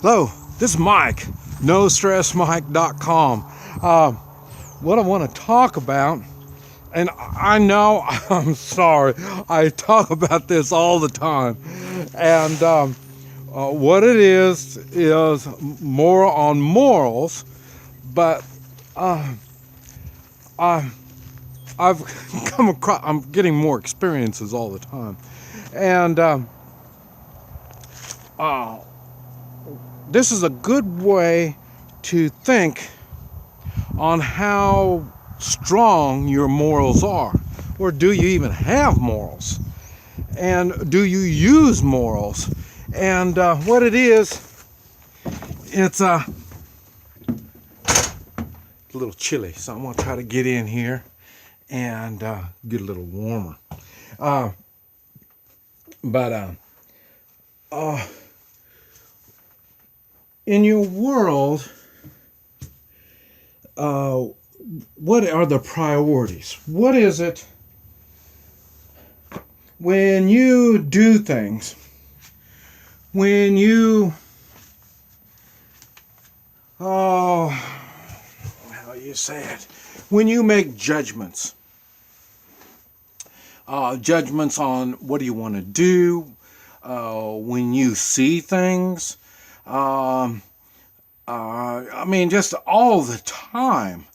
Hello, this is Mike, NoStressMike.com. What I want to talk about, and I know I'm sorry, I talk about this all the time, and what it is more on morals, but I've come across, I'm getting more experiences all the time, and this is a good way to think on how strong your morals are, or do you even have morals, and do you use morals? And what it is, it's a little chilly, so I'm gonna try to get in here and get a little warmer. But in your world, what are the priorities? What is it when you do things? When you, how you say it? When you make judgments. Judgments on what do you want to do, when you see things, I mean, just all the time.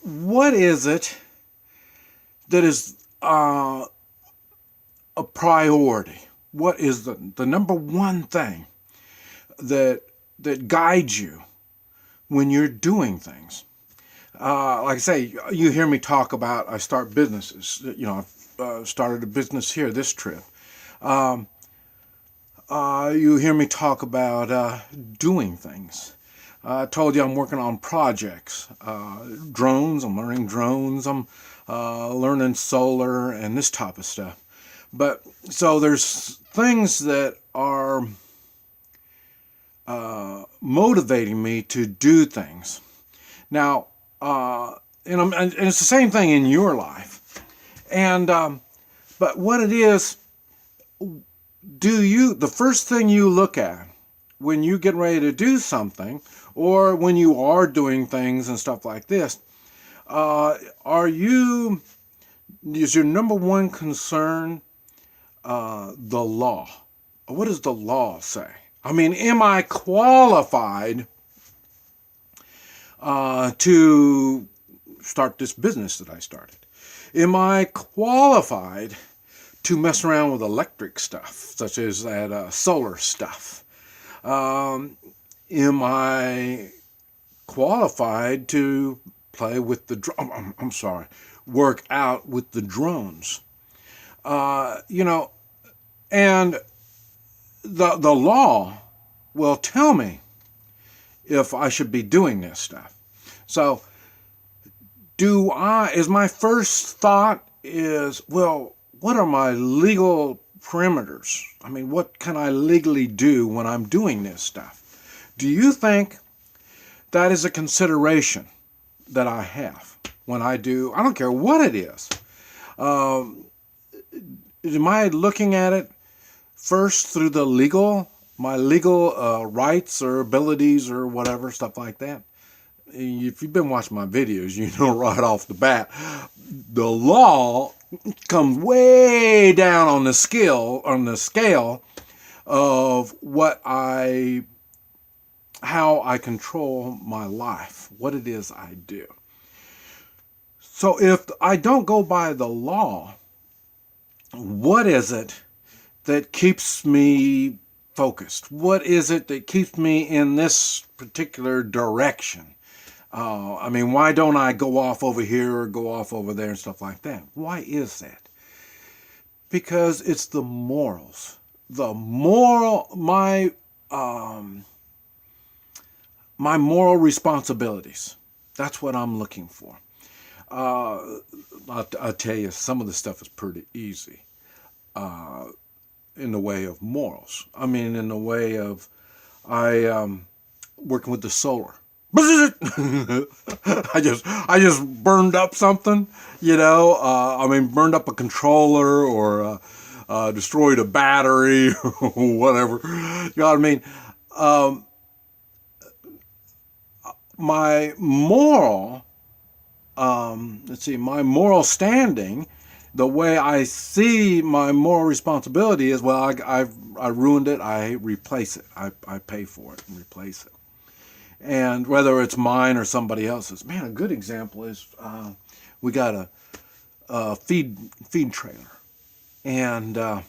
What is it that is a priority? What is the number one thing that guides you when you're doing things? Like I say, you hear me talk about I start businesses. You know, I've started a business here this trip. You hear me talk about doing things. I told you I'm working on projects. Drones, I'm learning drones. I'm learning solar and this type of stuff. But so there's things that are motivating me to do things. Now, and it's the same thing in your life. And but what it is, the first thing you look at when you get ready to do something, or when you are doing things and stuff like this, is your number one concern the law? What does the law say? I mean, am I qualified to start this business that I started? Am I qualified to mess around with electric stuff, such as that solar stuff? Am I qualified to play with the work out with the drones? You know, and the law will tell me if I should be doing this stuff. So my first thought is, well, what are my legal perimeters? I mean, what can I legally do when I'm doing this stuff? Do you think that is a consideration that I have when I do? I don't care what it is. Am I looking at it first through my legal rights or abilities or whatever, stuff like that? If you've been watching my videos, you know right off the bat, the law comes way down on the scale of how I control my life, what it is I do. So if I don't go by the law, what is it that keeps me focused? What is it that keeps me in this particular direction? I mean, why don't I go off over here or go off over there and stuff like that? Why is that? Because it's the morals. My moral responsibilities. That's what I'm looking for. I'll tell you, some of the stuff is pretty easy in the way of morals. I mean, in the way of working with the solar. I just burned up something, you know. I mean, burned up a controller or destroyed a battery or whatever. You know what I mean? um, my moral, my moral standing, the way I see my moral responsibility is, well, I ruined it, I replace it. I pay for it and replace it. And whether it's mine or somebody else's. Man, a good example is we got a feed trailer. And let's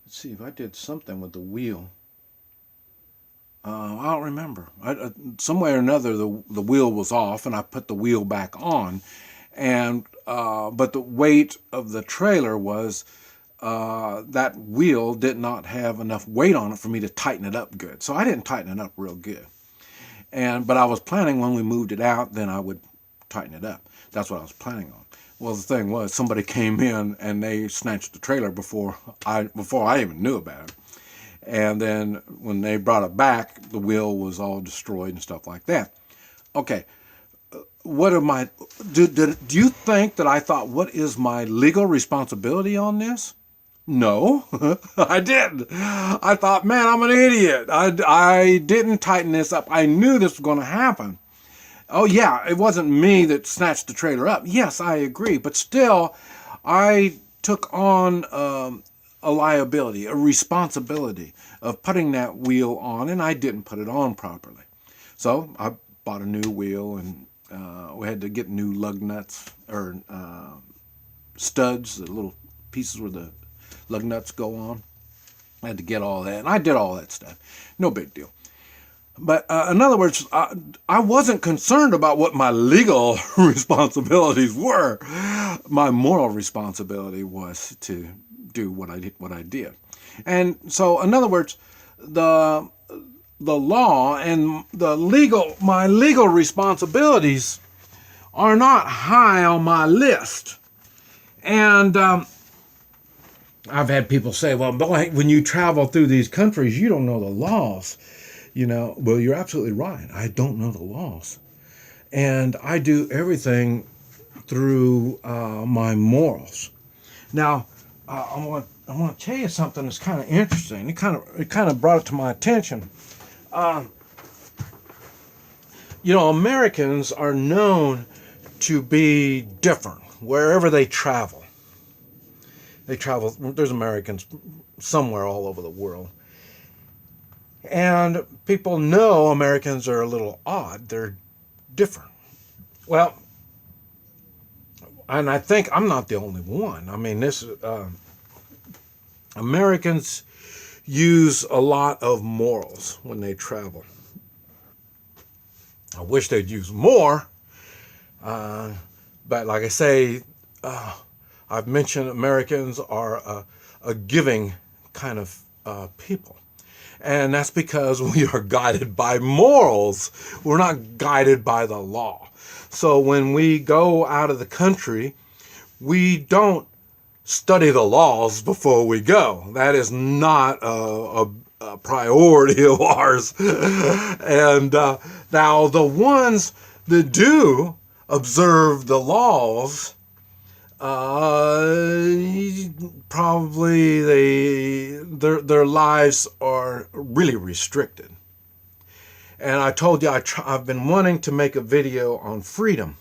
see if I did something with the wheel. I don't remember. Some way or another, the wheel was off, and I put the wheel back on. And but the weight of the trailer was that wheel did not have enough weight on it for me to tighten it up good. So I didn't tighten it up real good. But I was planning when we moved it out, then I would tighten it up. That's what I was planning on. Well, the thing was, somebody came in and they snatched the trailer before I even knew about it. And then when they brought it back, the wheel was all destroyed and stuff like that. Okay, what am I? Do you think that I thought, what is my legal responsibility on this? No, I didn't. I thought, man, I'm an idiot. I didn't tighten this up. I knew this was going to happen. Oh, yeah, it wasn't me that snatched the trailer up. Yes, I agree. But still, I took on a liability, a responsibility of putting that wheel on, and I didn't put it on properly. So I bought a new wheel, and we had to get new lug nuts or studs, the little pieces where the lug nuts go on. I had to get all that, and I did all that stuff. No big deal. But in other words, I wasn't concerned about what my legal responsibilities were. My moral responsibility was to do what I did. And so, in other words, the law and my legal responsibilities are not high on my list. And I've had people say, well, boy, when you travel through these countries, you don't know the laws. Well, you're absolutely right. I don't know the laws. And I do everything through my morals. Now, I want to tell you something that's kind of interesting. It kind of brought it to my attention. Americans are known to be different wherever they travel. There's Americans somewhere all over the world. And people know Americans are a little odd. They're different. Well, and I think I'm not the only one. I mean, Americans use a lot of morals when they travel. I wish they'd use more. But like I say, I've mentioned Americans are a giving kind of people. And that's because we are guided by morals. We're not guided by the law. So when we go out of the country, we don't study the laws before we go. That is not a priority of ours. And now the ones that do observe the laws, probably their lives are really restricted. And I told you I've been wanting to make a video on freedom,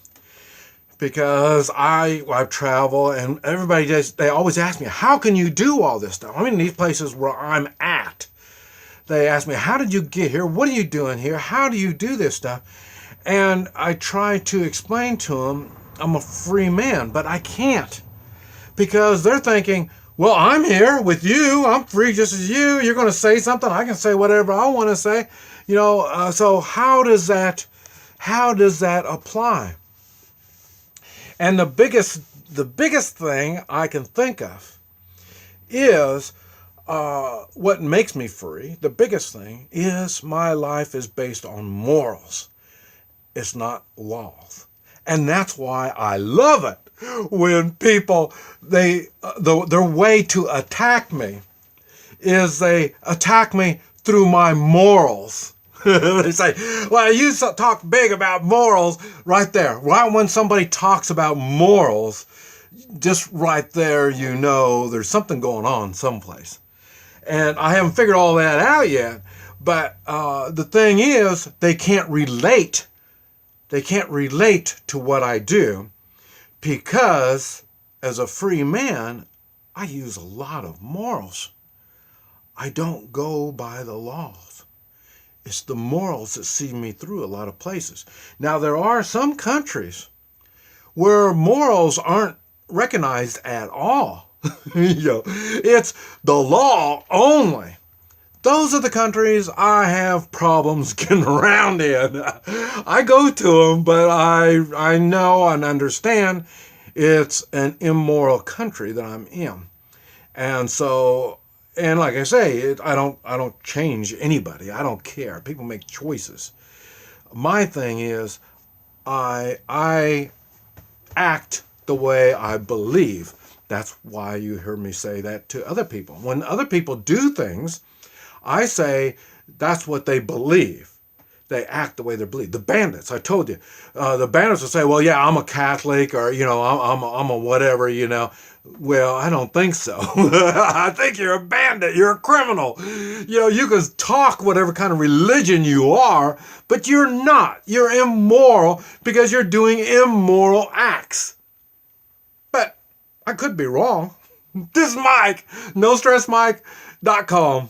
because I travel, and they always ask me, how can you do all this stuff? I mean, these places where I'm at, they ask me, how did you get here? What are you doing here? How do you do this stuff? And I try to explain to them, I'm a free man, but I can't, because they're thinking, well, I'm here with you. I'm free just as you. You're going to say something. I can say whatever I want to say. So how does that apply? And the biggest thing I can think of is what makes me free. The biggest thing is my life is based on morals. It's not laws. And that's why I love it when people, their way to attack me is they attack me through my morals. They say, well, you talk big about morals right there. Right when somebody talks about morals, just right there, there's something going on someplace. And I haven't figured all that out yet. But the thing is, they can't relate. They can't relate to what I do because as a free man, I use a lot of morals. I don't go by the laws. It's the morals that see me through a lot of places. Now, there are some countries where morals aren't recognized at all. It's the law only. Those are the countries I have problems getting around in. I go to them, but I know and understand it's an immoral country that I'm in. And so, and like I say, I don't change anybody. I don't care. People make choices. My thing is, I act the way I believe. That's why you hear me say that to other people. When other people do things, I say that's what they believe. They act the way they believe. The bandits, I told you, the bandits will say, well, yeah, I'm a Catholic, or, I'm a whatever, Well, I don't think so. I think you're a bandit. You're a criminal. You can talk whatever kind of religion you are, but you're not. You're immoral because you're doing immoral acts. But I could be wrong. This is Mike, NoStressMike.com.